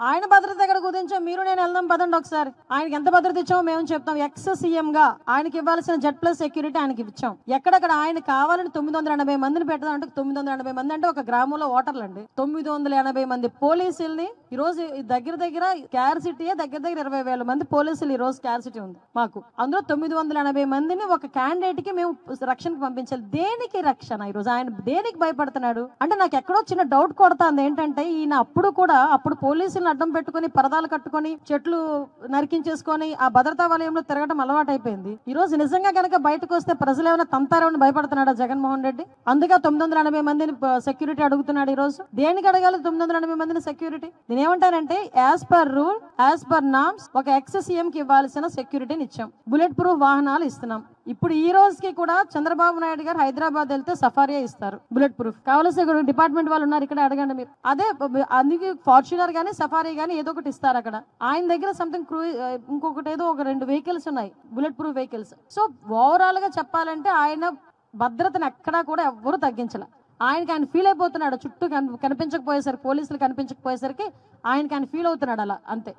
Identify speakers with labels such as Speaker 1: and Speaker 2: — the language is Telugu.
Speaker 1: ఆయన భద్రత ఎక్కడ కుదించాం? మీరు నేను వెళ్దాం పదండి ఒకసారి. ఆయనకి ఎంత భద్రత ఇచ్చామో మేము చెప్తాం. ఎక్స్ సీఎం గా ఆయనకి ఇవ్వాల్సిన జెడ్ ప్లస్ సెక్యూరిటీ ఆయనకి ఇచ్చాం. ఎక్కడక్కడ ఆయన కావాలని 980 మందిని పెట్టడం అంటే 980 మంది అంటే ఒక గ్రామంలో ఓటర్లు అండి. 980 మంది పోలీసుల్ని ఈ రోజు దగ్గర దగ్గర క్యార్ సిటీ దగ్గర దగ్గర 20,000 మంది పోలీసులు ఈ రోజు క్యార్ సిటీ ఉంది మాకు. అందులో 980 మందిని ఒక క్యాండిడేట్ కి మేము రక్షణకు పంపించాలి. దేనికి రక్షణ? ఈ రోజు ఆయన దేనికి భయపడుతున్నాడు అంటే నాకు ఎక్కడో చిన్న డౌట్ కొడతాంది. ఏంటంటే ఈయన అప్పుడు పోలీసులను అడ్డం పెట్టుకుని పరదాలు కట్టుకుని చెట్లు నరికించేసుకొని ఆ భద్రతా వలయంలో తిరగడం అలవాటు అయిపోయింది. ఈ రోజు నిజంగా కనుక బయటకు వస్తే ప్రజలు ఏమైనా తంతారేమని భయపడుతున్నాడా జగన్మోహన్ రెడ్డి? అందుకే 980 మందిని సెక్యూరిటీ అడుగుతున్నాడు. ఈ రోజు దేనికి అడగాలి 980 మందిని సెక్యూరిటీ? దీని ఏమంటారంటే as per rule as per norms ఒక ఎక్స్ సీఎం కి ఇవ్వాల్సిన సెక్యూరిటీని ఇచ్చాం. బుల్లెట్ ప్రూఫ్ వాహనాలు ఇస్తున్నాం. ఇప్పుడు ఈ రోజుకి కూడా చంద్రబాబు నాయుడు గారు హైదరాబాద్ వెళ్తే సఫారీ ఇస్తారు బుల్లెట్ ప్రూఫ్. కావాల్సిన డిపార్ట్మెంట్ వాళ్ళు ఉన్నారు ఇక్కడ, అడగండి మీరు. అదే అందుకే ఫార్చునర్ గానీ సఫారీ గానీ ఏదో ఒకటి ఇస్తారు అక్కడ. ఆయన దగ్గర సంథింగ్ ఇంకొకటి ఏదో ఒక 2 వెహికల్స్ ఉన్నాయి bullet proof vehicles. So overall గా చెప్పాలంటే ఆయన భద్రతను ఎక్కడా కూడా ఎవ్వరూ తగ్గించాల. ఆయన ఫీల్ అయిపోతున్నాడు. చుట్టూ కనిపించకపోయేసరికి పోలీసులు కనిపించకపోయేసరికి ఆయన ఫీల్ అవుతున్నాడు అలా, అంతే.